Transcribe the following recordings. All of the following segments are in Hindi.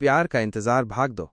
प्यार का इंतजार भाग दो।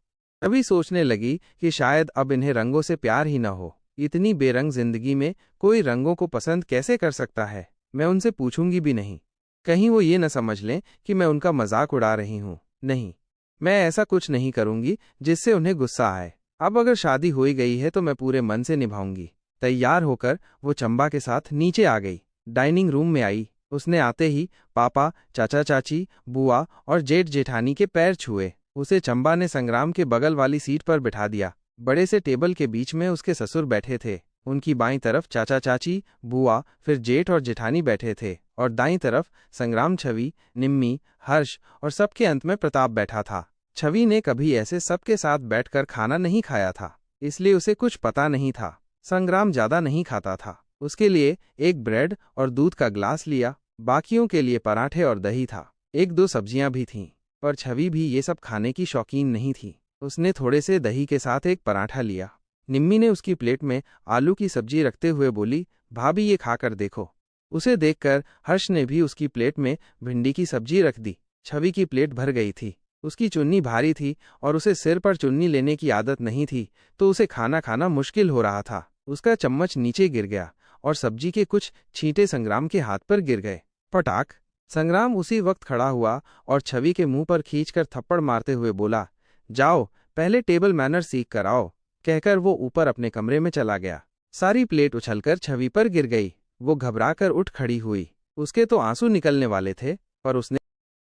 छवि सोचने लगी कि शायद अब इन्हें रंगों से प्यार ही न हो। इतनी बेरंग जिंदगी में कोई रंगों को पसंद कैसे कर सकता है। मैं उनसे पूछूंगी भी नहीं, कहीं वो ये न समझ लें कि मैं उनका मजाक उड़ा रही हूँ। नहीं, मैं ऐसा कुछ नहीं करूंगी जिससे उन्हें गुस्सा आए। अब अगर शादी हो ही गई है तो मैं पूरे मन से निभाऊंगी। तैयार होकर वो चंबा के साथ नीचे आ गई। डाइनिंग रूम में आई। उसने आते ही पापा, चाचा चाची, बुआ और जेठ जेठानी के पैर छुए। उसे चंबा ने संग्राम के बगल वाली सीट पर बिठा दिया। बड़े से टेबल के बीच में उसके ससुर बैठे थे। उनकी बाईं तरफ चाचा चाची, बुआ, फिर जेठ और जेठानी बैठे थे और दाईं तरफ संग्राम, छवि, निम्मी, हर्ष और सबके अंत में प्रताप बैठा था। छवि ने कभी ऐसे सबके साथ बैठकर खाना नहीं खाया था, इसलिए उसे कुछ पता नहीं था। संग्राम ज्यादा नहीं खाता था। उसके लिए एक ब्रेड और दूध का ग्लास लिया। बाकियों के लिए पराठे और दही था। एक दो सब्जियां भी थीं, पर छवि भी ये सब खाने की शौकीन नहीं थी। उसने थोड़े से दही के साथ एक पराठा लिया। निम्मी ने उसकी प्लेट में आलू की सब्जी रखते हुए बोली, भाभी ये खाकर देखो। उसे देखकर हर्ष ने भी उसकी प्लेट में भिंडी की सब्जी रख दी। छवि की प्लेट भर गई थी। उसकी चुन्नी भारी थी और उसे सिर पर चुन्नी लेने की आदत नहीं थी, तो उसे खाना खाना मुश्किल हो रहा था। उसका चम्मच नीचे गिर गया और सब्जी के कुछ छींटे संग्राम के हाथ पर गिर गए। पटाक! संग्राम उसी वक्त खड़ा हुआ और छवि के मुंह पर खींचकर थप्पड़ मारते हुए बोला, जाओ पहले टेबल मैनर सीख कर आओ। कहकर वो ऊपर अपने कमरे में चला गया। सारी प्लेट उछलकर छवि पर गिर गई। वो घबराकर उठ खड़ी हुई। उसके तो आंसू निकलने वाले थे, पर उसने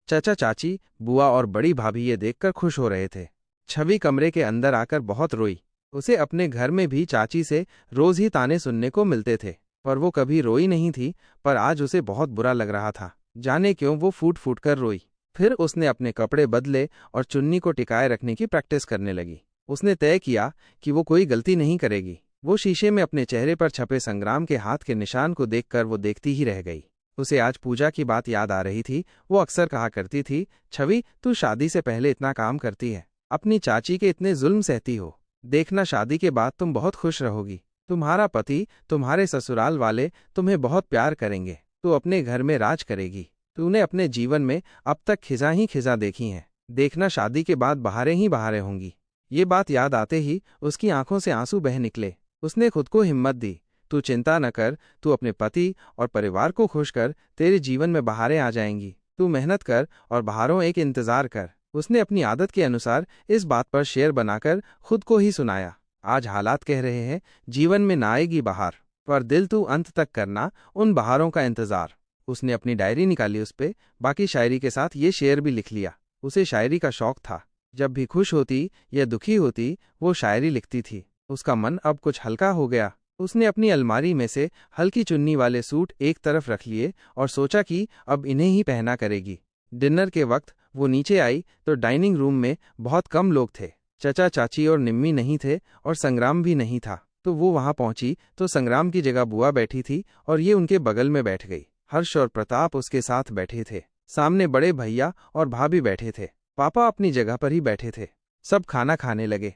चाचा चाची, बुआ और बड़ी भाभी ये देखकर खुश हो रहे थे। छवि कमरे के अंदर आकर बहुत रोई। उसे अपने घर में भी चाची से रोज ही ताने सुनने को मिलते थे, पर वो कभी रोई नहीं थी। पर आज उसे बहुत बुरा लग रहा था। जाने क्यों वो फूट फूट कर रोई। फिर उसने अपने कपड़े बदले और चुन्नी को टिकाए रखने की प्रैक्टिस करने लगी। उसने तय किया कि वो कोई गलती नहीं करेगी। वो शीशे में अपने चेहरे पर छपे संग्राम के हाथ के निशान को देखकर वो देखती ही रह गई। उसे आज पूजा की बात याद आ रही थी। वो अक्सर कहा करती थी, छवि तू शादी से पहले इतना काम करती है, अपनी चाची के इतने जुल्म सहती हो, देखना शादी के बाद तुम बहुत खुश रहोगी। तुम्हारा पति, तुम्हारे ससुराल वाले तुम्हें बहुत प्यार करेंगे। तू अपने घर में राज करेगी। तूने अपने जीवन में अब तक खिजा ही खिजा देखी हैं, देखना शादी के बाद बहारें ही बहारें होंगी। ये बात याद आते ही उसकी आंखों से आंसू बह निकले। उसने खुद को हिम्मत दी, तू चिंता न कर, तू अपने पति और परिवार को खुश कर, तेरे जीवन में बहारें आ जाएंगी। तू मेहनत कर और बहारों एक इंतजार कर। उसने अपनी आदत के अनुसार इस बात पर शेर बनाकर खुद को ही सुनाया। आज हालात कह रहे हैं जीवन में ना आएगी बहार, पर दिल तू अंत तक करना उन बहारों का इंतजार। उसने अपनी डायरी निकाली, उस पे बाकी शायरी के साथ ये शेर भी लिख लिया। उसे शायरी का शौक था। जब भी खुश होती या दुखी होती वो शायरी लिखती थी। उसका मन अब कुछ हल्का हो गया। उसने अपनी अलमारी में से हल्की चुन्नी वाले सूट एक तरफ रख लिए और सोचा कि अब इन्हें ही पहना करेगी। डिनर के वक्त वो नीचे आई तो डाइनिंग रूम में बहुत कम लोग थे। चाचा चाची और निम्मी नहीं थे और संग्राम भी नहीं था। तो वो वहां पहुंची तो संग्राम की जगह बुआ बैठी थी और ये उनके बगल में बैठ गई। हर्ष और प्रताप उसके साथ बैठे थे। सामने बड़े भैया और भाभी बैठे थे। पापा अपनी जगह पर ही बैठे थे। सब खाना खाने लगे।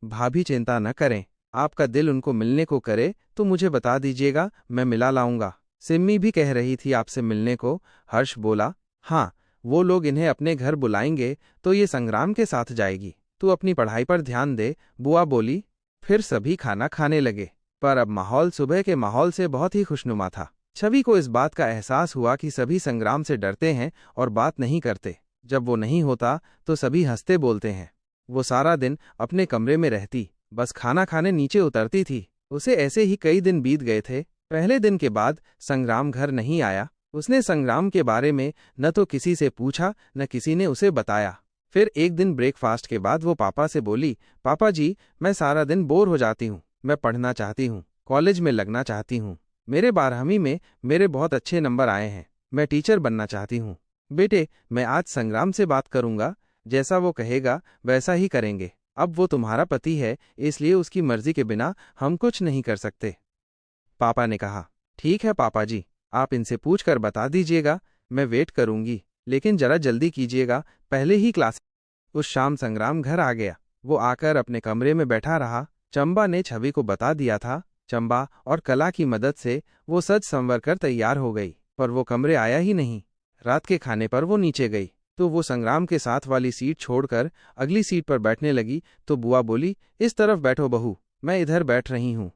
भाभी चिंता न करें, आपका दिल उनको मिलने को करे तो मुझे बता दीजिएगा, मैं मिला लाऊंगा। सिम्मी भी कह रही थी आपसे मिलने को। हर्ष बोला, हाँ वो लोग इन्हें अपने घर बुलाएंगे तो ये संग्राम के साथ जाएगी। तू अपनी पढ़ाई पर ध्यान दे, बुआ बोली। फिर सभी खाना खाने लगे, पर अब माहौल सुबह के माहौल से बहुत ही खुशनुमा था। छवि को इस बात का एहसास हुआ कि सभी संग्राम से डरते हैं और बात नहीं करते। जब वो नहीं होता तो सभी हंसते बोलते हैं। वो सारा दिन अपने कमरे में रहती, बस खाना खाने नीचे उतरती थी। उसे ऐसे ही कई दिन बीत गए थे। पहले दिन के बाद संग्राम घर नहीं आया। उसने संग्राम के बारे में न तो किसी से पूछा न किसी ने उसे बताया। फिर एक दिन ब्रेकफास्ट के बाद वो पापा से बोली, पापा जी मैं सारा दिन बोर हो जाती हूँ, मैं पढ़ना चाहती हूँ, कॉलेज में लगना चाहती हूँ। मेरे 12वीं में मेरे बहुत अच्छे नंबर आए हैं, मैं टीचर बनना चाहती हूँ। बेटे मैं आज संग्राम से बात करूंगा, जैसा वो कहेगा वैसा ही करेंगे। अब वो तुम्हारा पति है, इसलिए उसकी मर्जी के बिना हम कुछ नहीं कर सकते। पापा ने कहा, ठीक है पापा जी, आप इनसे पूछकर बता दीजिएगा, मैं वेट करूंगी, लेकिन जरा जल्दी कीजिएगा, पहले ही क्लास। उस शाम संग्राम घर आ गया। वो आकर अपने कमरे में बैठा रहा। चंबा ने छवि को बता दिया था। चंबा और कला की मदद से वो सज संवर कर तैयार हो गई, पर वो कमरे आया ही नहीं। रात के खाने पर वो नीचे गई। तो वो संग्राम के साथ वाली सीट छोड़कर अगली सीट पर बैठने लगी तो बुआ बोली, इस तरफ बैठो बहू, मैं इधर बैठ रही हूँ।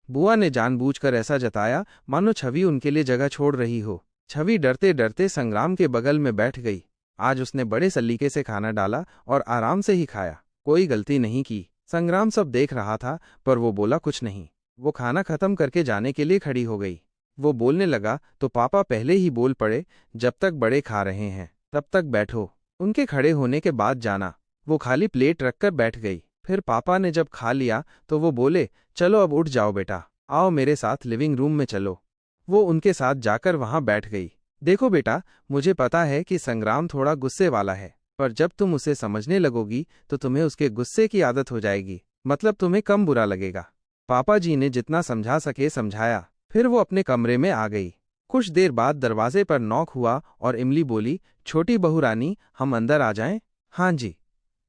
बुआ ने जानबूझकर ऐसा जताया मानो छवि उनके लिए जगह छोड़ रही हो। छवि डरते डरते संग्राम के बगल में बैठ गई। आज उसने बड़े सलीके से खाना डाला और आराम से ही खाया, कोई गलती नहीं की। संग्राम सब देख रहा था पर वो बोला कुछ नहीं। वो खाना खत्म करके जाने के लिए खड़ी हो गई। वो बोलने लगा तो पापा पहले ही बोल पड़े, जब तक बड़े खा रहे हैं तब तक बैठो, उनके खड़े होने के बाद जाना। वो खाली प्लेट रखकर बैठ गई। फिर पापा ने जब खा लिया तो वो बोले, चलो अब उठ जाओ बेटा, आओ मेरे साथ लिविंग रूम में चलो। वो उनके साथ जाकर वहां बैठ गई। देखो बेटा, मुझे पता है कि संग्राम थोड़ा गुस्से वाला है, पर जब तुम उसे समझने लगोगी तो तुम्हें उसके गुस्से की आदत हो जाएगी, मतलब तुम्हें कम बुरा लगेगा। पापा जी ने जितना समझा सके समझाया। फिर वो अपने कमरे में आ गई। कुछ देर बाद दरवाजे पर नॉक हुआ और इमली बोली, छोटी बहू रानी, हम अंदर आ जाएं? हाँ जी,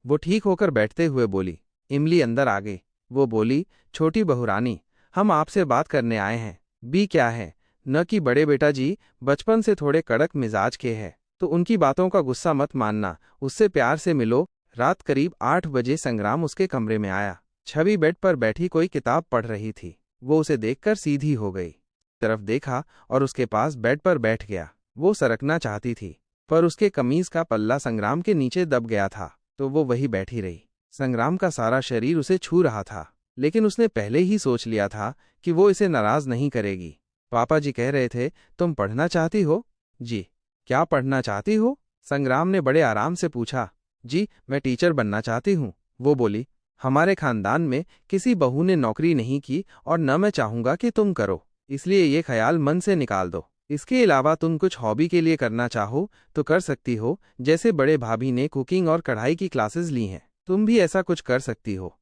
वो ठीक होकर बैठते हुए बोली। इमली अंदर आ गई। वो बोली, छोटी बहू रानी, हम आपसे बात करने आए हैं। बी क्या है? न कि बड़े बेटा जी बचपन से थोड़े कड़क मिजाज के हैं, तो उनकी बातों का गुस्सा मत मानना, उससे प्यार से मिलो। रात करीब 8 बजे संग्राम उसके कमरे में आया। छवि बेड पर बैठी कोई किताब पढ़ रही थी। वो उसे देखकर सीधी हो गई, तरफ देखा और उसके पास बेड पर बैठ गया। वो सरकना चाहती थी पर उसके कमीज का पल्ला संग्राम के नीचे दब गया था, तो वो वही बैठी रही। संग्राम का सारा शरीर उसे छू रहा था, लेकिन उसने पहले ही सोच लिया था कि वो इसे नाराज नहीं करेगी। पापा जी कह रहे थे, तुम पढ़ना चाहती हो? जी। क्या पढ़ना चाहती हो? संग्राम ने बड़े आराम से पूछा। जी, मैं टीचर बनना चाहती हूँ। वो बोली, हमारे खानदान में किसी बहू ने नौकरी नहीं की और न मैं चाहूंगा कि तुम करो, इसलिए ये ख्याल मन से निकाल दो। इसके अलावा तुम कुछ हॉबी के लिए करना चाहो तो कर सकती हो, जैसे बड़े भाभी ने कुकिंग और कढ़ाई की क्लासेस ली हैं, तुम भी ऐसा कुछ कर सकती हो।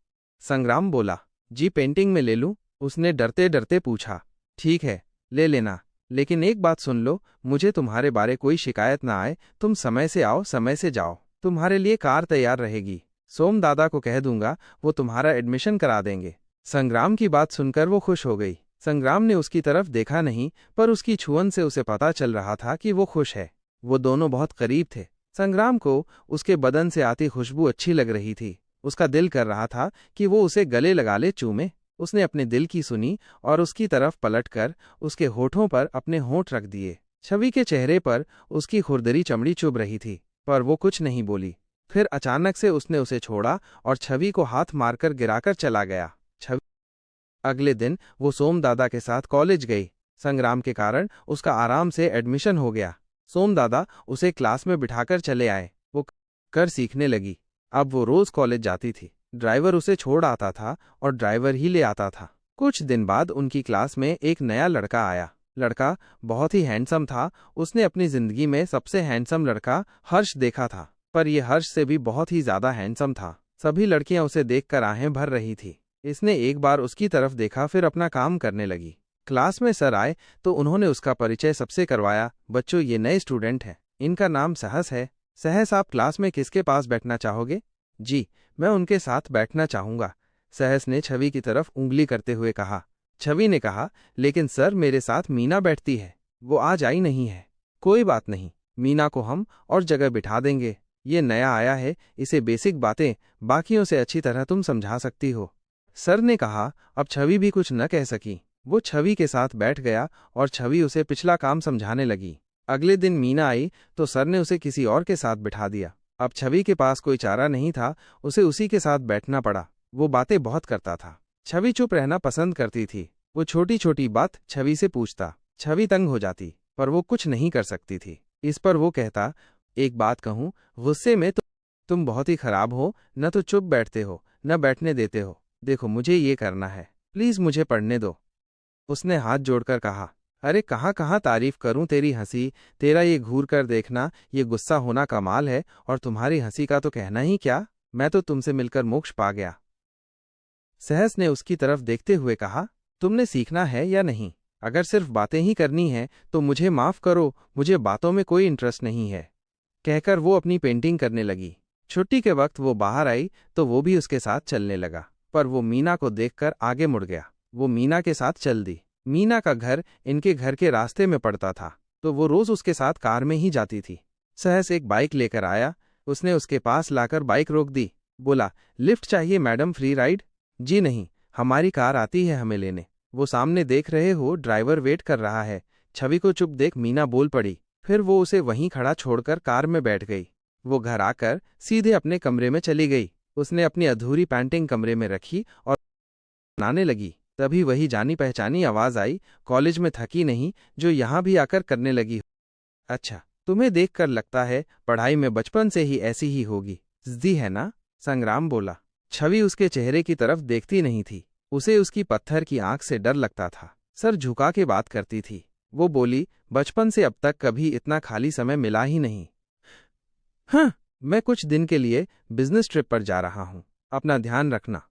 संग्राम बोला, जी पेंटिंग में ले लूं? उसने डरते डरते पूछा। ठीक है, ले लेना, लेकिन एक बात सुन लो, मुझे तुम्हारे बारे कोई शिकायत ना आए। तुम समय से आओ, समय से जाओ। तुम्हारे लिए कार तैयार रहेगी। सोम दादा को कह दूंगा, वो तुम्हारा एडमिशन करा देंगे। संग्राम की बात सुनकर वो खुश हो गई। संग्राम ने उसकी तरफ देखा नहीं, पर उसकी छुअन से उसे पता चल रहा था कि वो खुश है। वो दोनों बहुत करीब थे। संग्राम को उसके बदन से आती खुशबू अच्छी लग रही थी। उसका दिल कर रहा था कि वो उसे गले लगा ले, चूमे। उसने अपने दिल की सुनी और उसकी तरफ पलटकर उसके होठों पर अपने होंठ रख दिए। छवि के चेहरे पर उसकी खुरदरी चमड़ी चुभ रही थी, पर वो कुछ नहीं बोली। फिर अचानक से उसने उसे छोड़ा और छवि को हाथ मारकर गिराकर चला गया। छवि अगले दिन वो सोम दादा के साथ कॉलेज गई। संग्राम के कारण उसका आराम से एडमिशन हो गया। सोम दादा उसे क्लास में बिठाकर चले आए। वो कर सीखने लगी। अब वो रोज कॉलेज जाती थी। ड्राइवर उसे छोड़ आता था और ड्राइवर ही ले आता था। कुछ दिन बाद उनकी क्लास में एक नया लड़का आया। लड़का बहुत ही हैंडसम था। उसने अपनी जिंदगी में सबसे हैंडसम लड़का हर्ष देखा था, पर यह हर्ष से भी बहुत ही ज्यादा हैंडसम था। सभी लड़कियां उसे देखकर आहें भर रही थी। इसने एक बार उसकी तरफ देखा, फिर अपना काम करने लगी। क्लास में सर आए तो उन्होंने उसका परिचय सबसे करवाया। बच्चों, ये नए स्टूडेंट हैं, इनका नाम सहस है। सहस, आप क्लास में किसके पास बैठना चाहोगे? जी, मैं उनके साथ बैठना चाहूंगा, सहस ने छवि की तरफ उंगली करते हुए कहा। छवि ने कहा, लेकिन सर मेरे साथ मीना बैठती है, वो आज आई नहीं है। कोई बात नहीं, मीना को हम और जगह बिठा देंगे। ये नया आया है, इसे बेसिक बातें बाकियों से अच्छी तरह तुम समझा सकती हो। सर ने कहा। अब छवि भी कुछ न कह सकी। वो छवि के साथ बैठ गया और छवि उसे पिछला काम समझाने लगी। अगले दिन मीना आई तो सर ने उसे किसी और के साथ बिठा दिया। अब छवि के पास कोई चारा नहीं था, उसे उसी के साथ बैठना पड़ा। वो बातें बहुत करता था। छवि चुप रहना पसंद करती थी। वो छोटी छोटी बात छवि से पूछता। छवि तंग हो जाती, पर वो कुछ नहीं कर सकती थी। इस पर वो कहता, एक बात कहूं, गुस्से में तुम बहुत ही खराब हो, न तो चुप बैठते हो न बैठने देते हो। देखो, मुझे ये करना है, प्लीज मुझे पढ़ने दो। उसने हाथ जोड़कर कहा, अरे कहाँ कहाँ तारीफ करूं तेरी हंसी, तेरा ये घूर कर देखना, ये गुस्सा होना कमाल है, और तुम्हारी हंसी का तो कहना ही क्या, मैं तो तुमसे मिलकर मोक्ष पा गया। सहस ने उसकी तरफ देखते हुए कहा, तुमने सीखना है या नहीं? अगर सिर्फ बातें ही करनी है तो मुझे माफ करो, मुझे बातों में कोई इंटरेस्ट नहीं है, कहकर वो अपनी पेंटिंग करने लगी। छुट्टी के वक्त वो बाहर आई तो वो भी उसके साथ चलने लगा, पर वो मीना को देखकर आगे मुड़ गया। वो मीना के साथ चल दी। मीना का घर इनके घर के रास्ते में पड़ता था, तो वो रोज उसके साथ कार में ही जाती थी। सहस एक बाइक लेकर आया। उसने उसके पास लाकर बाइक रोक दी। बोला, लिफ्ट चाहिए मैडम, फ्री राइड? जी नहीं, हमारी कार आती है हमें लेने। वो सामने देख रहे हो, ड्राइवर वेट कर रहा है। छवि को चुप देख मीना बोल पड़ी। फिर वो उसे वहीं खड़ा छोड़कर कार में बैठ गई। वो घर आकर सीधे अपने कमरे में चली गई। उसने अपनी अधूरी पेंटिंग कमरे में रखी और बनाने लगी। तभी वही जानी पहचानी आवाज आई, कॉलेज में थकी नहीं जो यहाँ भी आकर करने लगी? अच्छा, तुम्हें देखकर लगता है पढ़ाई में बचपन से ही ऐसी ही होगी, जिद्दी है ना? संग्राम बोला। छवि उसके चेहरे की तरफ देखती नहीं थी। उसे उसकी पत्थर की आंख से डर लगता था। सर झुका के बात करती थी। वो बोली, बचपन से अब तक कभी इतना खाली समय मिला ही नहीं। हाँ, मैं कुछ दिन के लिए बिजनेस ट्रिप पर जा रहा हूँ, अपना ध्यान रखना,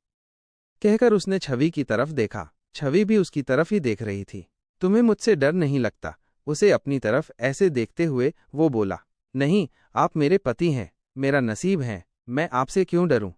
कहकर उसने छवि की तरफ देखा। छवि भी उसकी तरफ ही देख रही थी। तुम्हें मुझसे डर नहीं लगता? उसे अपनी तरफ ऐसे देखते हुए वो बोला। नहीं, आप मेरे पति हैं, मेरा नसीब है, मैं आपसे क्यों डरूं?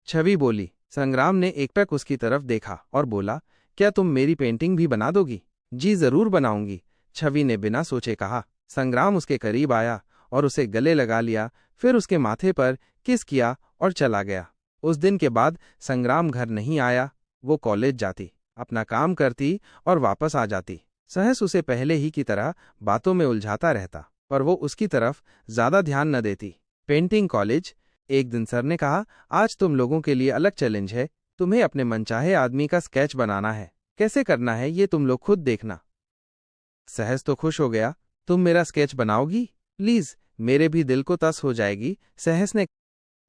छवि बोली। संग्राम ने एकटक उसकी तरफ देखा और बोला, क्या तुम मेरी पेंटिंग भी बना दोगी? जी जरूर बनाऊंगी, छवि ने बिना सोचे कहा। संग्राम उसके करीब आया और उसे गले लगा लिया, फिर उसके माथे पर किस किया और चला गया। उस दिन के बाद संग्राम घर नहीं आया। वो कॉलेज जाती, अपना काम करती और वापस आ जाती। सहस उसे पहले ही की तरह बातों में उलझाता रहता, पर वो उसकी तरफ ज्यादा ध्यान न देती। Painting college. एक दिन सर ने कहा, आज तुम लोगों के लिए अलग चैलेंज है। तुम्हें अपने मनचाहे आदमी का स्केच बनाना है। कैसे करना है ये तुम लोग खुद देखना। सहस तो खुश हो गया। तुम मेरा स्केच बनाओगी? प्लीज, मेरे भी दिल को तस हो जाएगी। सहस ने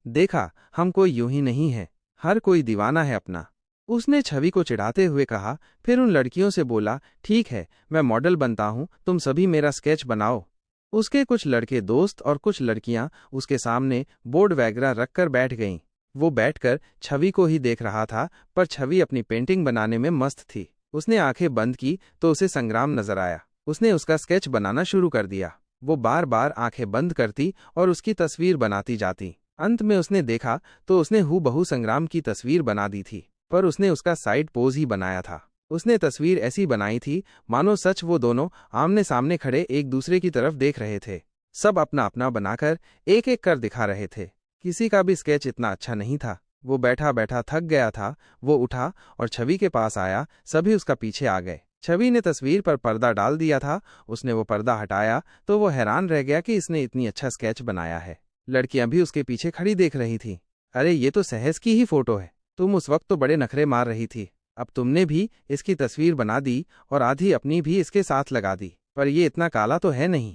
देखा, हम कोई यूं ही नहीं है, हर कोई दीवाना है अपना। उसने छवि को चिढ़ाते हुए कहा। फिर उन लड़कियों से बोला, ठीक है, मैं मॉडल बनता हूं, तुम सभी मेरा स्केच बनाओ। उसके कुछ लड़के दोस्त और कुछ लड़कियां उसके सामने बोर्ड वगैरह रखकर बैठ गईं। वो बैठकर छवि को ही देख रहा था, पर छवि अपनी पेंटिंग बनाने में मस्त थी। उसने आंखें बंद की तो उसे संग्राम नजर आया। उसने उसका स्केच बनाना शुरू कर दिया। वो बार बार आंखें बंद करती और उसकी तस्वीर बनाती जाती। अंत में उसने देखा तो उसने हूबहू संग्राम की तस्वीर बना दी थी, पर उसने उसका साइड पोज ही बनाया था। उसने तस्वीर ऐसी बनाई थी मानो सच वो दोनों आमने सामने खड़े एक दूसरे की तरफ देख रहे थे। सब अपना अपना बनाकर एक एक कर दिखा रहे थे। किसी का भी स्केच इतना अच्छा नहीं था। वो बैठा बैठा थक गया था। वो उठा और छवि के पास आया। सभी उसका पीछे आ गए। छवि ने तस्वीर पर पर्दा डाल दिया था। उसने वो पर्दा हटाया तो वो हैरान रह गया कि इसने इतनी अच्छा स्केच बनाया है। लड़कियां भी उसके पीछे खड़ी देख रही थी। अरे ये तो सहस की ही फोटो है। तुम उस वक्त तो बड़े नखरे मार रही थी, अब तुमने भी इसकी तस्वीर बना दी और आधी अपनी भी इसके साथ लगा दी, पर ये इतना काला तो है नहीं।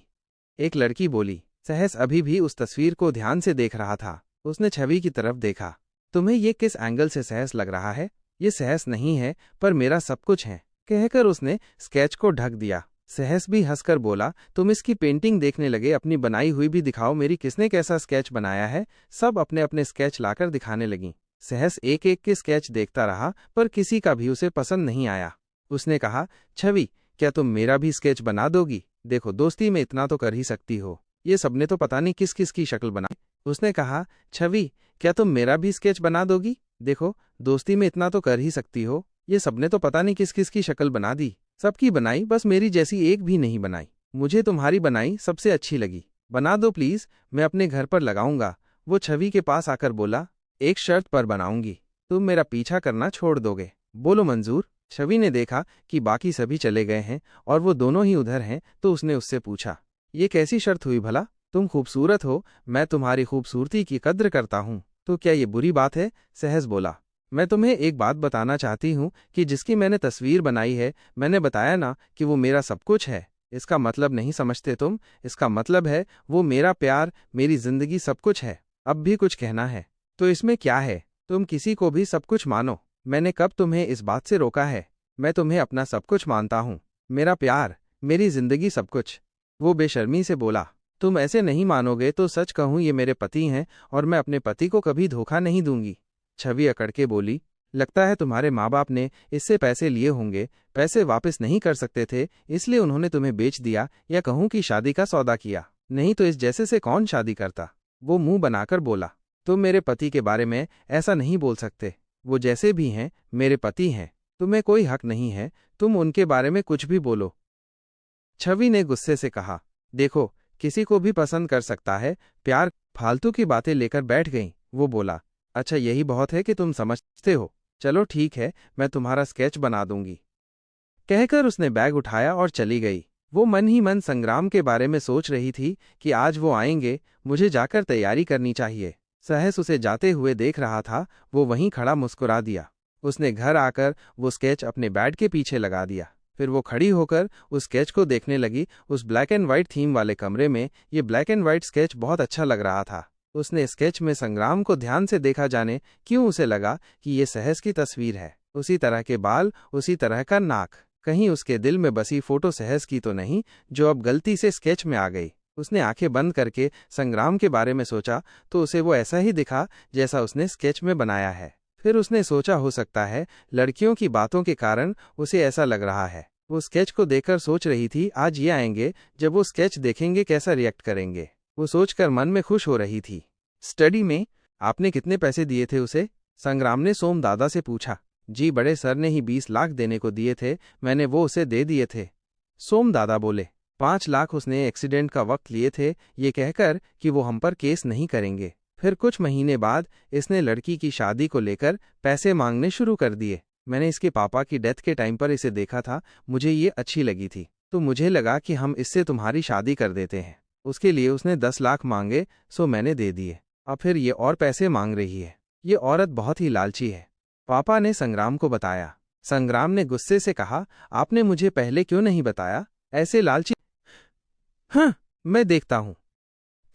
एक लड़की बोली। सहस अभी भी उस तस्वीर को ध्यान से देख रहा था। उसने छवि की तरफ देखा। तुम्हें ये किस एंगल से सहस लग रहा है? ये सहस नहीं है, पर मेरा सब कुछ है, कहकर उसने स्केच को ढक दिया। सहस भी हंसकर बोला, तुम इसकी पेंटिंग देखने लगे, अपनी बनाई हुई भी दिखाओ, मेरी किसने कैसा स्केच बनाया है। सब अपने अपने स्केच लाकर दिखाने लगी। सहस एक एक के स्केच देखता रहा, पर किसी का भी उसे पसंद नहीं आया। उसने कहा, छवि, क्या तुम मेरा भी स्केच बना दोगी? देखो, दोस्ती में इतना तो कर ही सकती हो। ये सबने तो पता नहीं किस किस की शक्ल बनाई। उसने कहा, छवि, क्या तुम मेरा भी स्केच बना दोगी? देखो, दोस्ती में इतना तो कर ही सकती हो। ये सबने तो पता नहीं किस किस की शक्ल बना दी। सबकी बनाई, बस मेरी जैसी एक भी नहीं बनाई। मुझे तुम्हारी बनाई सबसे अच्छी लगी। बना दो प्लीज, मैं अपने घर पर लगाऊंगा। वो छवि के पास आकर बोला, एक शर्त पर बनाऊंगी, तुम मेरा पीछा करना छोड़ दोगे। बोलो मंजूर। छवि ने देखा कि बाकी सभी चले गए हैं और वो दोनों ही उधर हैं, तो उसने उससे पूछा, ये कैसी शर्त हुई भला? तुम खूबसूरत हो, मैं तुम्हारी खूबसूरती की कद्र करता हूँ, तो क्या ये बुरी बात है? सहस बोला, मैं तुम्हें एक बात बताना चाहती हूँ कि जिसकी मैंने तस्वीर बनाई है, मैंने बताया ना कि वो मेरा सब कुछ है। इसका मतलब नहीं समझते तुम? इसका मतलब है वो मेरा प्यार, मेरी जिंदगी सब कुछ है। अब भी कुछ कहना है तो इसमें क्या है? तुम किसी को भी सब कुछ मानो, मैंने कब तुम्हें इस बात से रोका है? मैं तुम्हें अपना सब कुछ मानता हूँ, मेरा प्यार, मेरी जिंदगी सब कुछ। वो बेशर्मी से बोला, तुम ऐसे नहीं मानोगे तो सच कहूँ, ये मेरे पति हैं और मैं अपने पति को कभी धोखा नहीं दूंगी। छवि अकड़ के बोली, लगता है तुम्हारे माँ बाप ने इससे पैसे लिए होंगे, पैसे वापस नहीं कर सकते थे इसलिए उन्होंने तुम्हें बेच दिया, या कहूँ कि शादी का सौदा किया, नहीं तो इस जैसे से कौन शादी करता। वो मुंह बनाकर बोला, तुम मेरे पति के बारे में ऐसा नहीं बोल सकते। वो जैसे भी हैं मेरे पति हैं, तुम्हें कोई हक नहीं है तुम उनके बारे में कुछ भी बोलो। छवि ने गुस्से से कहा, देखो, किसी को भी पसंद कर सकता है। प्यार फालतू की बातें लेकर बैठ गई। वो बोला, अच्छा यही बहुत है कि तुम समझते हो। चलो ठीक है, मैं तुम्हारा स्केच बना दूंगी। कहकर उसने बैग उठाया और चली गई। वो मन ही मन संग्राम के बारे में सोच रही थी कि आज वो आएंगे, मुझे जाकर तैयारी करनी चाहिए। सहस उसे जाते हुए देख रहा था, वो वहीं खड़ा मुस्कुरा दिया। उसने घर आकर वो स्केच अपने बेड के पीछे लगा दिया। फिर वो खड़ी होकर उस स्केच को देखने लगी। उस ब्लैक एंड व्हाइट थीम वाले कमरे में ये ब्लैक एंड व्हाइट स्केच बहुत अच्छा लग रहा था। उसने स्केच में संग्राम को ध्यान से देखा, जाने क्यों उसे लगा कि ये सहस की तस्वीर है। उसी तरह के बाल, उसी तरह का नाक। कहीं उसके दिल में बसी फोटो सहस की तो नहीं, जो अब गलती से स्केच में आ गई। उसने आंखें बंद करके संग्राम के बारे में सोचा तो उसे वो ऐसा ही दिखा जैसा उसने स्केच में बनाया है। फिर उसने सोचा, हो सकता है लड़कियों की बातों के कारण उसे ऐसा लग रहा है। वो स्केच को देखकर सोच रही थी, आज ये आएंगे, जब वो स्केच देखेंगे कैसा रिएक्ट करेंगे। वो सोचकर मन में खुश हो रही थी। स्टडी में आपने कितने पैसे दिए थे उसे? संग्राम ने सोम दादा से पूछा। जी, बड़े सर ने ही 20 लाख देने को दिए थे, मैंने वो उसे दे दिए थे। सोम दादा बोले। 5 लाख उसने एक्सीडेंट का वक्त लिए थे, ये कहकर कि वो हम पर केस नहीं करेंगे। फिर कुछ महीने बाद इसने लड़की की शादी को लेकर पैसे मांगने शुरू कर दिए। मैंने इसके पापा की डेथ के टाइम पर इसे देखा था, मुझे ये अच्छी लगी थी, तो मुझे लगा कि हम इससे तुम्हारी शादी कर देते हैं। उसके लिए उसने 10 लाख मांगे, सो मैंने दे दिए। अब फिर ये और पैसे मांग रही है। ये औरत बहुत ही लालची है, पापा ने संग्राम को बताया। संग्राम ने गुस्से से कहा, आपने मुझे पहले क्यों नहीं बताया? ऐसे लालची। हाँ, मैं देखता हूँ,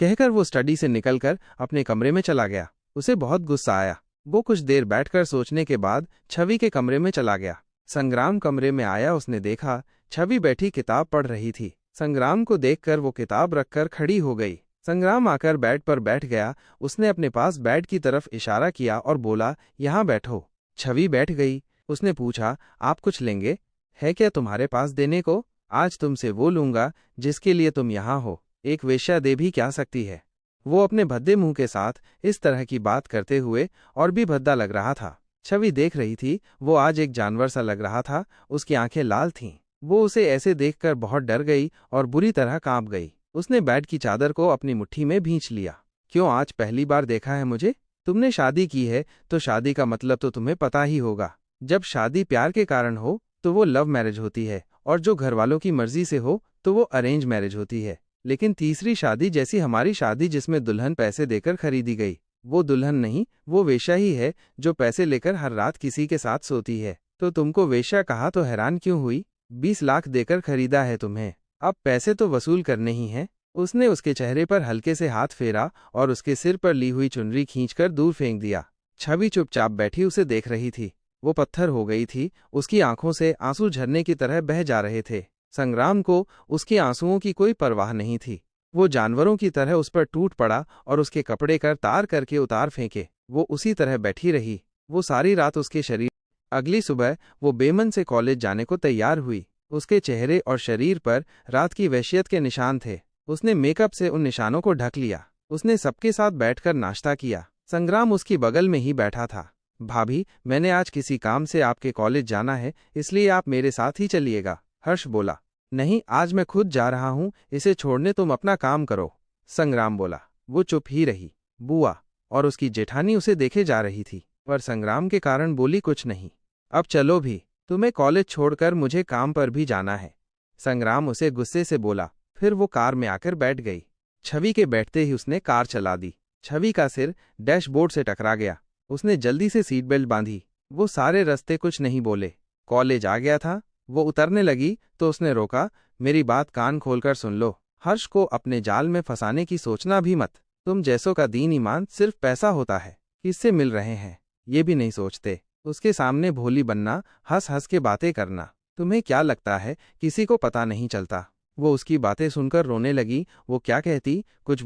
कहकर वो स्टडी से निकलकर अपने कमरे में चला गया। उसे बहुत गुस्सा आया। वो कुछ देर बैठकर सोचने के बाद छवि के कमरे में चला गया। संग्राम कमरे में आया, उसने देखा छवि बैठी किताब पढ़ रही थी। संग्राम को देखकर वो किताब रखकर खड़ी हो गई। संग्राम आकर बेड पर बैठ गया। उसने अपने पास बेड की तरफ इशारा किया और बोला, यहाँ बैठो। छवि बैठ गई। उसने पूछा, आप कुछ लेंगे? है क्या तुम्हारे पास देने को? आज तुमसे वो लूंगा जिसके लिए तुम यहाँ हो। एक वेश्या दे भी क्या सकती है? वो अपने भद्दे मुंह के साथ इस तरह की बात करते हुए और भी भद्दा लग रहा था। छवि देख रही थी, वो आज एक जानवर सा लग रहा था। उसकी आंखें लाल थीं। वो उसे ऐसे देखकर बहुत डर गई और बुरी तरह कांप गई। उसने बेड की चादर को अपनी मुट्ठी में भींच लिया। क्यों, आज पहली बार देखा है मुझे? तुमने शादी की है तो शादी का मतलब तो तुम्हें पता ही होगा। जब शादी प्यार के कारण हो तो वो लव मैरिज होती है, और जो घर वालों की मर्जी से हो तो वो अरेंज मैरिज होती है। लेकिन तीसरी शादी, जैसी हमारी शादी जिसमें दुल्हन पैसे देकर खरीदी गई, वो दुल्हन नहीं, वो वेश्या ही है जो पैसे लेकर हर रात किसी के साथ सोती है। तो तुमको वेश्या कहा तो हैरान क्यों हुई? 20 लाख देकर खरीदा है तुम्हें, अब पैसे तो वसूल करने ही हैं। उसने उसके चेहरे पर हल्के से हाथ फेरा और उसके सिर पर ली हुई चुनरी खींचकर दूर फेंक दिया। छवि चुपचाप बैठी उसे देख रही थी। वो पत्थर हो गई थी। उसकी आंखों से आंसू झरने की तरह बह जा रहे थे। संग्राम को उसके आंसुओं की कोई परवाह नहीं थी। वो जानवरों की तरह उस पर टूट पड़ा और उसके कपड़े कर तार करके उतार फेंके। वो उसी तरह बैठी रही। वो सारी रात उसके शरीर। अगली सुबह वो बेमन से कॉलेज जाने को तैयार हुई। उसके चेहरे और शरीर पर रात की वहशियत के निशान थे। उसने मेकअप से उन निशानों को ढक लिया। उसने सबके साथ बैठकर नाश्ता किया। संग्राम उसकी बगल में ही बैठा था। भाभी, मैंने आज किसी काम से आपके कॉलेज जाना है, इसलिए आप मेरे साथ ही चलिएगा। हर्ष बोला। नहीं, आज मैं खुद जा रहा हूँ, इसे छोड़ने तुम अपना काम करो। संग्राम बोला। वो चुप ही रही। बुआ और उसकी जेठानी उसे देखे जा रही थी, पर संग्राम के कारण बोली कुछ नहीं। अब चलो भी, तुम्हें कॉलेज छोड़कर मुझे काम पर भी जाना है। संग्राम उसे गुस्से से बोला। फिर वो कार में आकर बैठ गई। छवि के बैठते ही उसने कार चला दी। छवि का सिर डैशबोर्ड से टकरा गया। उसने जल्दी से सीट बेल्ट बांधी। वो सारे रास्ते कुछ नहीं बोले। कॉलेज आ गया था। वो उतरने लगी तो उसने रोका। मेरी बात कान खोलकर सुन लो। हर्ष को अपने जाल में फंसाने की सोचना भी मत। तुम जैसों का दीन ईमान सिर्फ पैसा होता है, किससे मिल रहे हैं ये भी नहीं सोचते। उसके सामने भोली बनना, हंस हंस के बातें करना। तुम्हें क्या लगता है किसी को पता नहीं चलता? वो उसकी बातें सुनकर रोने लगी। वो क्या कहती, कुछ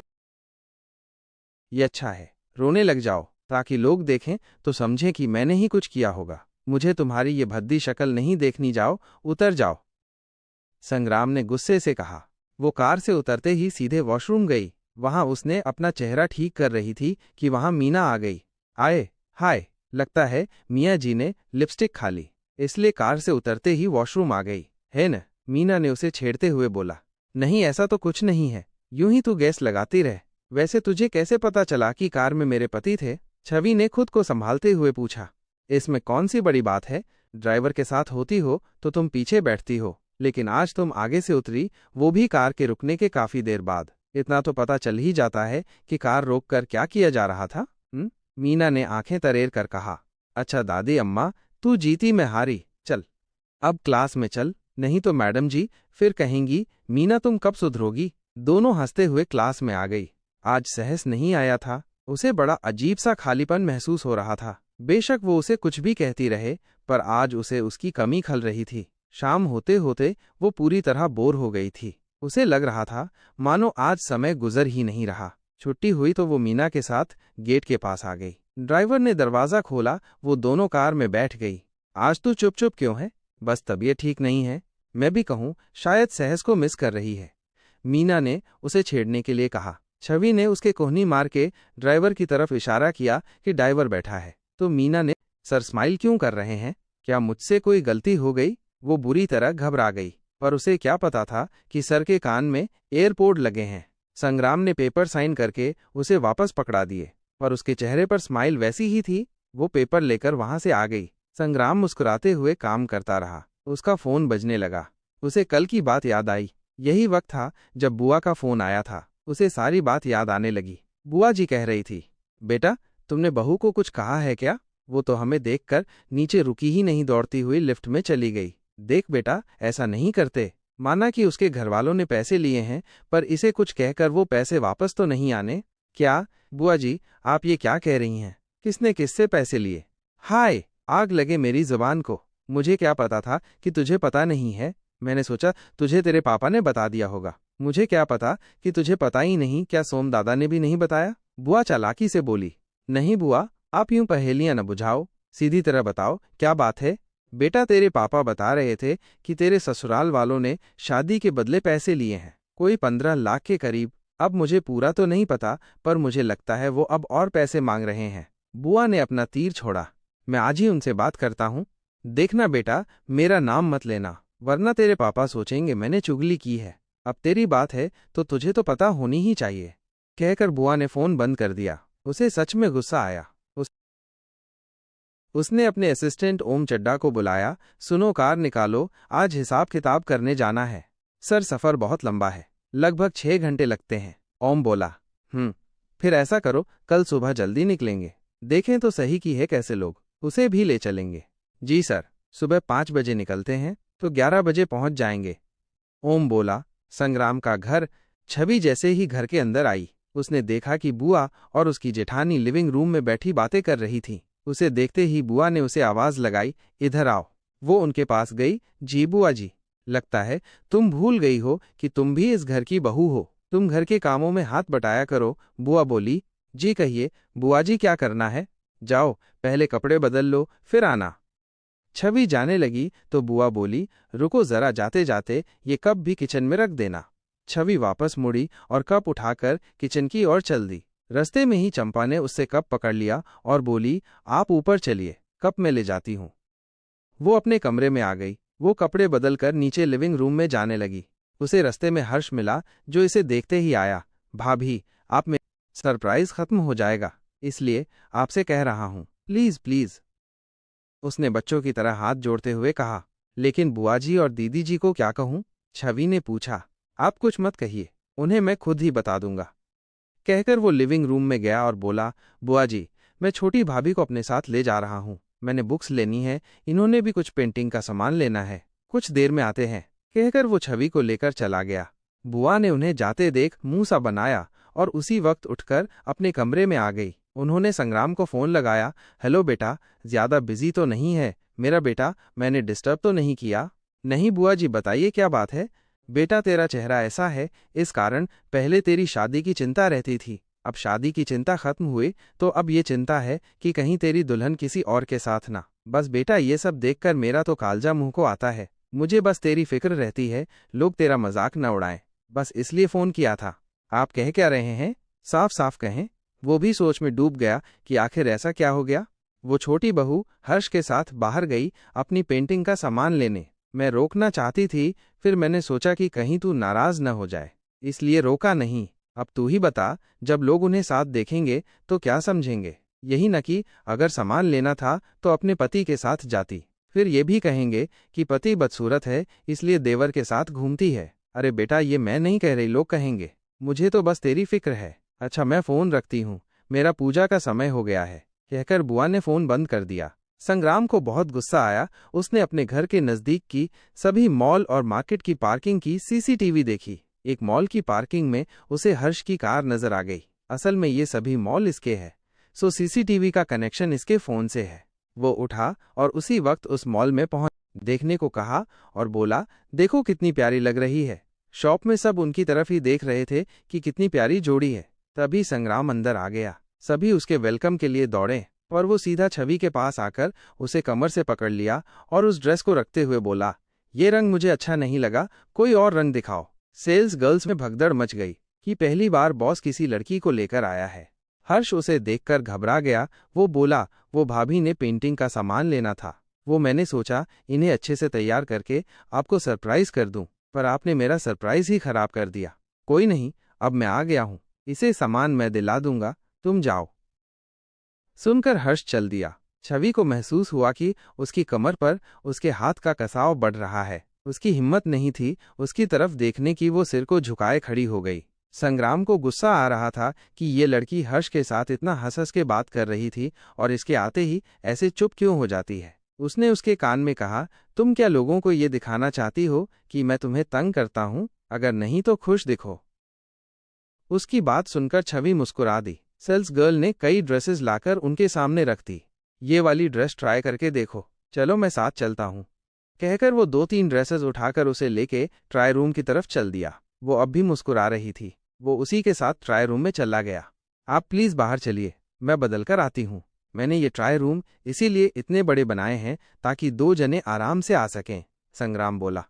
ये अच्छा है, रोने लग जाओ ताकि लोग देखें तो समझें कि मैंने ही कुछ किया होगा। मुझे तुम्हारी ये भद्दी शक्ल नहीं देखनी, जाओ उतर जाओ। संग्राम ने गुस्से से कहा। वो कार से उतरते ही सीधे वॉशरूम गई। वहां उसने अपना चेहरा ठीक कर रही थी कि वहां मीना आ गई। आए हाय, लगता है मियाँ जी ने लिपस्टिक खा ली, इसलिए कार से उतरते ही वॉशरूम आ गई है न? मीना ने उसे छेड़ते हुए बोला। नहीं, ऐसा तो कुछ नहीं है, यूं ही तू गैस लगाती रह। वैसे तुझे कैसे पता चला कि कार में मेरे पति थे? छवि ने खुद को संभालते हुए पूछा। इसमें कौन सी बड़ी बात है? ड्राइवर के साथ होती हो तो तुम पीछे बैठती हो, लेकिन आज तुम आगे से उतरी, वो भी कार के रुकने के काफी देर बाद। इतना तो पता चल ही जाता है कि कार रोककर क्या किया जा रहा था। मीना ने आंखें तरेर कर कहा। अच्छा दादी अम्मा, तू जीती मैं हारी, चल अब क्लास में चल, नहीं तो मैडम जी फिर कहेंगी मीना तुम कब सुधरोगी। दोनों हंसते हुए क्लास में आ गई। आज सहस नहीं आया था। उसे बड़ा अजीब सा खालीपन महसूस हो रहा था। बेशक वो उसे कुछ भी कहती रहे, पर आज उसे उसकी कमी खल रही थी। शाम होते होते वो पूरी तरह बोर हो गई थी। उसे लग रहा था मानो आज समय गुजर ही नहीं रहा। छुट्टी हुई तो वो मीना के साथ गेट के पास आ गई। ड्राइवर ने दरवाज़ा खोला, वो दोनों कार में बैठ गई। आज तू चुप चुप क्यों है? बस तबीयत ठीक नहीं है। मैं भी कहूँ शायद सहस को मिस कर रही है, मीना ने उसे छेड़ने के लिए कहा। छवि ने उसके कोहनी मार के ड्राइवर की तरफ इशारा किया कि ड्राइवर बैठा है। तो मीना ने, सर स्माइल क्यों कर रहे हैं? क्या मुझसे कोई गलती हो गई? वो बुरी तरह घबरा गई, पर उसे क्या पता था कि सर के कान में एयरपोर्ट लगे हैं। संग्राम ने पेपर साइन करके उसे वापस पकड़ा दिए, पर उसके चेहरे पर स्माइल वैसी ही थी। वो पेपर लेकर वहां से आ गई। संग्राम मुस्कुराते हुए काम करता रहा। उसका फोन बजने लगा। उसे कल की बात याद आई। यही वक्त था जब बुआ का फोन आया था। उसे सारी बात याद आने लगी। बुआ जी कह रही थी, बेटा तुमने बहू को कुछ कहा है क्या? वो तो हमें देखकर नीचे रुकी ही नहीं, दौड़ती हुई लिफ्ट में चली गई। देख बेटा, ऐसा नहीं करते। माना कि उसके घरवालों ने पैसे लिए हैं, पर इसे कुछ कहकर वो पैसे वापस तो नहीं आने। क्या बुआ जी, आप ये क्या कह रही हैं? किसने किससे पैसे लिए? हाय, आग लगे मेरी जुबान को। मुझे क्या पता था कि तुझे पता नहीं है। मैंने सोचा तुझे तेरे पापा ने बता दिया होगा। मुझे क्या पता कि तुझे पता ही नहीं। क्या सोम दादा ने भी नहीं बताया? बुआ चालाकी से बोली। नहीं बुआ, आप यूं पहेलियां न बुझाओ, सीधी तरह बताओ क्या बात है। बेटा तेरे पापा बता रहे थे कि तेरे ससुराल वालों ने शादी के बदले पैसे लिए हैं, कोई 15 लाख के करीब। अब मुझे पूरा तो नहीं पता, पर मुझे लगता है वो अब और पैसे मांग रहे हैं। बुआ ने अपना तीर छोड़ा। मैं आज ही उनसे बात करता हूँ। देखना बेटा, मेरा नाम मत लेना, वरना तेरे पापा सोचेंगे मैंने चुगली की है। अब तेरी बात है तो तुझे तो पता होनी ही चाहिए। कहकर बुआ ने फोन बंद कर दिया। उसे सच में गुस्सा आया। उसने अपने असिस्टेंट ओम चड्डा को बुलाया। सुनो, कार निकालो, आज हिसाब किताब करने जाना है। सर सफ़र बहुत लंबा है, लगभग 6 घंटे लगते हैं। ओम बोला। फिर ऐसा करो, कल सुबह जल्दी निकलेंगे। देखें तो सही की है कैसे लोग, उसे भी ले चलेंगे। जी सर, सुबह 5 बजे निकलते हैं तो 11 बजे पहुंच जाएंगे। ओम बोला। संग्राम का घर। छवि जैसे ही घर के अंदर आई, उसने देखा कि बुआ और उसकी जेठानी लिविंग रूम में बैठी बातें कर रही थी। उसे देखते ही बुआ ने उसे आवाज लगाई, इधर आओ। वो उनके पास गई। जी बुआ जी, लगता है तुम भूल गई हो कि तुम भी इस घर की बहू हो। तुम घर के कामों में हाथ बटाया करो। बुआ बोली। जी कहिए बुआ जी, क्या करना है? जाओ, पहले कपड़े बदल लो, फिर आना। छवि जाने लगी तो बुआ बोली, रुको जरा, जाते जाते ये कप भी किचन में रख देना। छवि वापस मुड़ी और कप उठाकर किचन की ओर चल दी। रास्ते में ही चंपा ने उससे कप पकड़ लिया और बोली, आप ऊपर चलिए, कप मैं ले जाती हूँ। वो अपने कमरे में आ गई। वो कपड़े बदलकर नीचे लिविंग रूम में जाने लगी। उसे रास्ते में हर्ष मिला, जो इसे देखते ही आया। भाभी, आप में सरप्राइज खत्म हो जाएगा, इसलिए आपसे कह रहा हूँ, प्लीज प्लीज। उसने बच्चों की तरह हाथ जोड़ते हुए कहा। लेकिन बुआ जी और दीदी जी को क्या कहूँ? छवि ने पूछा। आप कुछ मत कहिए, उन्हें मैं खुद ही बता दूंगा। कहकर वो लिविंग रूम में गया और बोला, बुआ जी, मैं छोटी भाभी को अपने साथ ले जा रहा हूँ। मैंने बुक्स लेनी है, इन्होंने भी कुछ पेंटिंग का सामान लेना है। कुछ देर में आते हैं। कहकर वो छवि को लेकर चला गया। बुआ ने उन्हें जाते देख मुंह सा बनाया और उसी वक्त उठकर अपने कमरे में आ गई। उन्होंने संग्राम को फोन लगाया। हेलो बेटा, ज्यादा बिजी तो नहीं है मेरा बेटा? मैंने डिस्टर्ब तो नहीं किया? नहीं बुआ जी, बताइए क्या बात है? बेटा तेरा चेहरा ऐसा है, इस कारण पहले तेरी शादी की चिंता रहती थी। अब शादी की चिंता खत्म हुई तो अब ये चिंता है कि कहीं तेरी दुल्हन किसी और के साथ ना। बस बेटा, ये सब देखकर मेरा तो कालजा मुंह को आता है। मुझे बस तेरी फिक्र रहती है, लोग तेरा मजाक न उड़ाएं। बस इसलिए फोन किया था। आप कह क्या रहे हैं? साफ साफ कहें। वो भी सोच में डूब गया कि आखिर ऐसा क्या हो गया। वो छोटी बहू हर्ष के साथ बाहर गई अपनी पेंटिंग का सामान लेने। मैं रोकना चाहती थी, फिर मैंने सोचा कि कहीं तू नाराज न हो जाए। इसलिए रोका नहीं। अब तू ही बता, जब लोग उन्हें साथ देखेंगे तो क्या समझेंगे? यही न कि अगर सामान लेना था तो अपने पति के साथ जाती। फिर ये भी कहेंगे कि पति बदसूरत है इसलिए देवर के साथ घूमती है। अरे बेटा, ये मैं नहीं कह रही, लोग कहेंगे। मुझे तो बस तेरी फिक्र है। अच्छा, मैं फोन रखती हूँ, मेरा पूजा का समय हो गया है, कहकर बुआ ने फोन बंद कर दिया। संग्राम को बहुत गुस्सा आया। उसने अपने घर के नजदीक की सभी मॉल और मार्केट की पार्किंग की सीसीटीवी देखी। एक मॉल की पार्किंग में उसे हर्ष की कार नजर आ गई। असल में ये सभी मॉल इसके है, सो सीसीटीवी का कनेक्शन इसके फोन से है। वो उठा और उसी वक्त उस मॉल में पहुंच देखने को कहा और बोला, देखो कितनी प्यारी लग रही है। शॉप में सब उनकी तरफ ही देख रहे थे कि कितनी प्यारी जोड़ी है। तभी संग्राम अंदर आ गया। सभी उसके वेलकम के लिए दौड़े और वो सीधा छवि के पास आकर उसे कमर से पकड़ लिया और उस ड्रेस को रखते हुए बोला, ये रंग मुझे अच्छा नहीं लगा, कोई और रंग दिखाओ। सेल्स गर्ल्स में भगदड़ मच गई कि पहली बार बॉस किसी लड़की को लेकर आया है। हर्ष उसे देखकर घबरा गया। वो बोला, वो भाभी ने पेंटिंग का सामान लेना था, वो मैंने सोचा इन्हें अच्छे से तैयार करके आपको सरप्राइज कर दूं, पर आपने मेरा सरप्राइज ही खराब कर दिया। कोई नहीं, अब मैं आ गया हूं, इसे सामान मैं दिला दूंगा, तुम जाओ। सुनकर हर्ष चल दिया। छवि को महसूस हुआ कि उसकी कमर पर उसके हाथ का कसाव बढ़ रहा है। उसकी हिम्मत नहीं थी उसकी तरफ देखने की। वो सिर को झुकाए खड़ी हो गई। संग्राम को गुस्सा आ रहा था कि ये लड़की हर्ष के साथ इतना हंस हंस के बात कर रही थी और इसके आते ही ऐसे चुप क्यों हो जाती है। उसने उसके कान में कहा, तुम क्या लोगों को ये दिखाना चाहती हो कि मैं तुम्हें तंग करता हूं? अगर नहीं तो खुश दिखो। उसकी बात सुनकर छवि मुस्कुरा दी। सेल्स गर्ल ने कई ड्रेसेस लाकर उनके सामने रख दी। ये वाली ड्रेस ट्राई करके देखो, चलो मैं साथ चलता हूँ, कहकर वो 2-3 ड्रेसेस उठाकर उसे लेके ट्राई रूम की तरफ चल दिया। वो अब भी मुस्कुरा रही थी। वो उसी के साथ ट्राई रूम में चला गया। आप प्लीज बाहर चलिए, मैं बदल कर आती हूँ। मैंने ये ट्राई रूम इसीलिए इतने बड़े बनाए हैं ताकि 2 जने आराम से आ सकें, संग्राम बोला।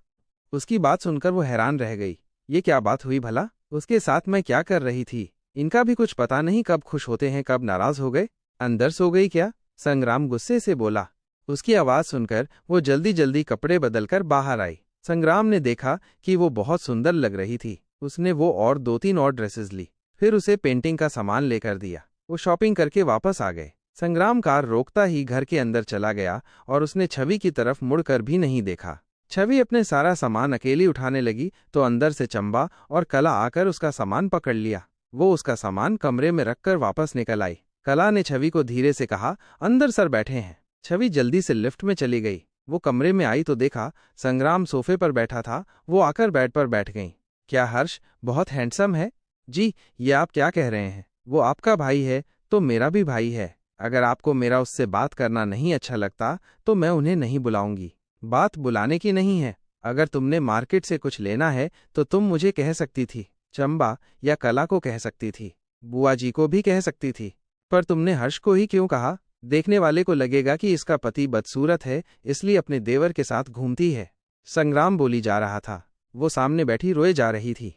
उसकी बात सुनकर वो हैरान रह गई। ये क्या बात हुई भला? उसके साथ मैं क्या कर रही थी? इनका भी कुछ पता नहीं, कब खुश होते हैं कब नाराज हो गए। अंदर सो गई क्या? संग्राम गुस्से से बोला। उसकी आवाज सुनकर वो जल्दी जल्दी कपड़े बदलकर बाहर आई। संग्राम ने देखा कि वो बहुत सुंदर लग रही थी। उसने वो और 2-3 और ड्रेसेस ली, फिर उसे पेंटिंग का सामान लेकर दिया। वो शॉपिंग करके वापस आ गए। संग्राम कार रोकता ही घर के अंदर चला गया और उसने छवि की तरफ मुड़कर भी नहीं देखा। छवि अपने सारा सामान अकेली उठाने लगी तो अंदर से चंबा और कला आकर उसका सामान पकड़ लिया। वो उसका सामान कमरे में रखकर वापस निकल आई। कला ने छवि को धीरे से कहा, अंदर सर बैठे हैं। छवि जल्दी से लिफ्ट में चली गई। वो कमरे में आई तो देखा संग्राम सोफे पर बैठा था। वो आकर बेड पर बैठ गई। क्या हर्ष बहुत हैंडसम है? जी, ये आप क्या कह रहे हैं? वो आपका भाई है तो मेरा भी भाई है। अगर आपको मेरा उससे बात करना नहीं अच्छा लगता तो मैं उन्हें नहीं बुलाऊंगी। बात बुलाने की नहीं है। अगर तुमने मार्केट से कुछ लेना है तो तुम मुझे कह सकती थी, चंबा या कला को कह सकती थी, बुआ जी को भी कह सकती थी, पर तुमने हर्ष को ही क्यों कहा? देखने वाले को लगेगा कि इसका पति बदसूरत है इसलिए अपने देवर के साथ घूमती है। संग्राम बोली जा रहा था। वो सामने बैठी रोए जा रही थी।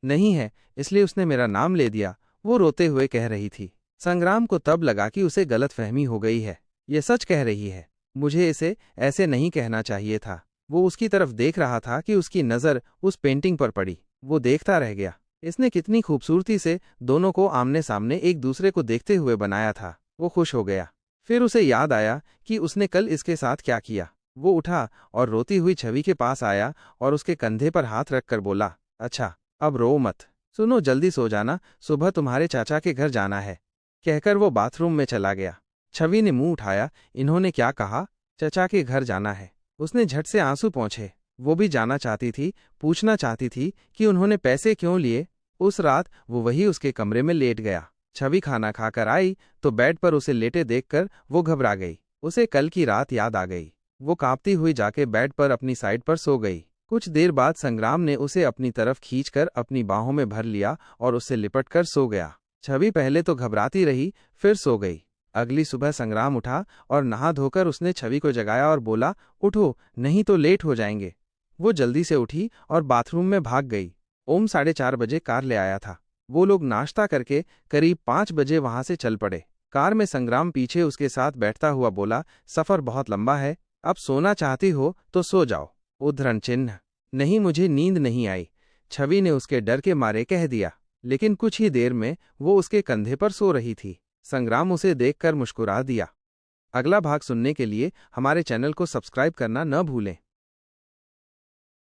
नहीं है, इसलिए उसने मेरा नाम ले दिया, वो रोते हुए कह रही थी। संग्राम को तब लगा कि उसे गलतफहमी हो गई है। ये सच कह रही है, मुझे इसे ऐसे नहीं कहना चाहिए था। वो उसकी तरफ देख रहा था कि उसकी नज़र उस पेंटिंग पर पड़ी। वो देखता रह गया। इसने कितनी खूबसूरती से दोनों को आमने सामने एक दूसरे को देखते हुए बनाया था। वो खुश हो गया। फिर उसे याद आया कि उसने कल इसके साथ क्या किया। वो उठा और रोती हुई छवि के पास आया और उसके कंधे पर हाथ रखकर बोला, अच्छा अब रो मत, सुनो जल्दी सो जाना, सुबह तुम्हारे चाचा के घर जाना है, कहकर वो बाथरूम में चला गया। छवि ने मुंह उठाया। इन्होंने क्या कहा? चचा के घर जाना है। उसने झट से आंसू पोंछे। वो भी जाना चाहती थी, पूछना चाहती थी कि उन्होंने पैसे क्यों लिए। उस रात वो वही उसके कमरे में लेट गया। छवि खाना खाकर आई तो बेड पर उसे लेटे देखकर वो घबरा गई। उसे कल की रात याद आ गई। वो कांपती हुई जाके बेड पर अपनी साइड पर सो गई। कुछ देर बाद संग्राम ने उसे अपनी तरफ खींचकर अपनी बाहों में भर लिया और उससे लिपटकर सो गया। छवि पहले तो घबराती रही, फिर सो गई। अगली सुबह संग्राम उठा और नहा धोकर उसने छवि को जगाया और बोला, उठो नहीं तो लेट हो जाएंगे। वो जल्दी से उठी और बाथरूम में भाग गई। ओम 4:30 बजे कार ले आया था। वो लोग नाश्ता करके करीब 5 बजे वहां से चल पड़े। कार में संग्राम पीछे उसके साथ बैठता हुआ बोला, सफर बहुत लंबा है, अब सोना चाहती हो तो सो जाओ। उद्धरण चिन्ह। नहीं, मुझे नींद नहीं आई। छवि ने उसके डर के मारे कह दिया, लेकिन कुछ ही देर में वो उसके कंधे पर सो रही थी। संग्राम उसे देखकर मुस्कुरा दिया। अगला भाग सुनने के लिए हमारे चैनल को सब्सक्राइब करना न भूलें।